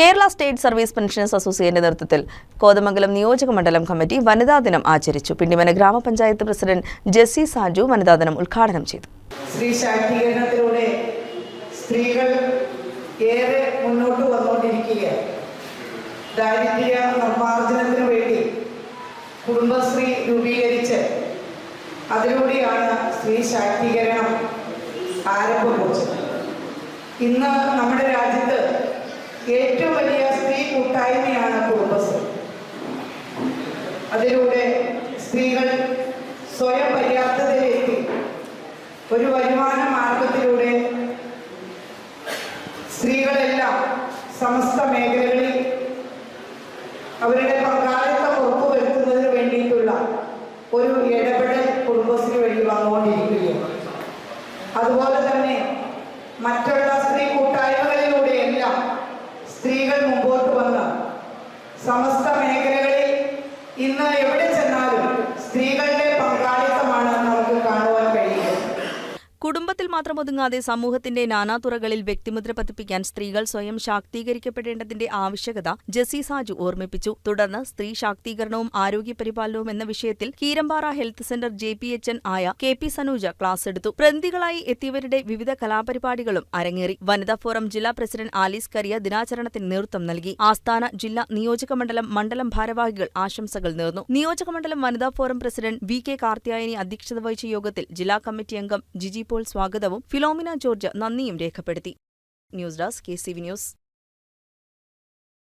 Kerala state service pensioners അസോസിയേഷന്റെ നേതൃത്വത്തിൽ കോതമംഗലം നിയോജക മണ്ഡലം കമ്മിറ്റി വനിതാ ദിനം ആചരിച്ചു. പിണ്ടിമന ഗ്രാമപഞ്ചായത്ത് പ്രസിഡന്റ് ജെസ്സി സാജു വനിതാ ദിനം ഉദ്ഘാടനം ചെയ്തു. സ്ത്രീ ശാക്തീകരണത്തിലൂടെ സ്ത്രീകൾ ഏറെ മുന്നോട്ട് വന്നുകൊണ്ടിരിക്കുകയാണ്. ദാരിദ്ര്യ നിർമ്മാർജ്ജനത്തിനു വേണ്ടി കുടുംബശ്രീ രൂപീകരിച്ച് അതിലൂടെയാണ് സ്ത്രീ ശാക്തീകരണം ആരംഭം കുറിച്ചത്. ഇന്ന് നമ്മുടെ രാജ്യത്ത് ഏറ്റവും വലിയ സ്ത്രീ കൂട്ടായ്മയാണ് കുടുംബശ്രീ. അതിലൂടെ സ്ത്രീകൾ സ്വയം പര്യാപ്തതയിലെത്തി ഒരു വരുമാന മാർഗത്തിലൂടെ സ്ത്രീകളെല്ലാം സമസ്ത മേഖലകളിൽ അവരുടെ പങ്കാളിത്തം ഉറപ്പുവരുത്തുന്നതിന് വേണ്ടിയിട്ടുള്ള ഒരു ഇടപെടൽ കുടുംബശ്രീ വഴി വന്നുകൊണ്ടിരിക്കുകയാണ്. അതുപോലെ തന്നെ മറ്റുള്ള സ്ത്രീ കൂട്ടായ്മകളിലൂടെയെല്ലാം സ്ത്രീകൾ മുമ്പോട്ട് വന്ന് സമസ്ത മേഖലകളിൽ ഇന്ന് എവിടെ ചെന്നാലും സ്ത്രീകളുടെ പങ്കാളിത്തമാണ് നമുക്ക് കാണുവാൻ കഴിയുന്നത്. കുടുംബത്തിൽ മാത്രം ഒതുങ്ങാതെ സമൂഹത്തിന്റെ നാനാതുറകളിൽ വ്യക്തിമുദ്ര പതിപ്പിക്കാൻ സ്ത്രീകൾ സ്വയം ശാക്തീകരിക്കപ്പെടേണ്ടതിന്റെ ആവശ്യകത ജെസ്സി സാജു ഓർമ്മിപ്പിച്ചു. തുടർന്ന് സ്ത്രീ ശാക്തീകരണവും ആരോഗ്യപരിപാലനവും എന്ന വിഷയത്തിൽ കീരമ്പാറ ഹെൽത്ത് സെന്റർ JPHN ആയ KP സനൂജ ക്ലാസ് എടുത്തു. പ്രതിനിധികളായി എത്തിയവരുടെ വിവിധ കലാപരിപാടികളും അരങ്ങേറി. വനിതാ ഫോറം ജില്ലാ പ്രസിഡന്റ് ആലീസ് കരിയ ദിനാചരണത്തിന് നേതൃത്വം നൽകി. ആസ്ഥാന ജില്ലാ നിയോജകമണ്ഡലം ഭാരവാഹികൾ ആശംസകൾ നേർന്നു. നിയോജകമണ്ഡലം വനിതാ ഫോറം പ്രസിഡന്റ് VK കാർത്തിയായനി അധ്യക്ഷത വഹിച്ച യോഗത്തിൽ ജില്ലാ കമ്മിറ്റി അംഗം ജിജി സ്വാഗതവും ഫിലോമിന ജോർജ് നന്ദിയും രേഖപ്പെടുത്തി. News desk KCV news.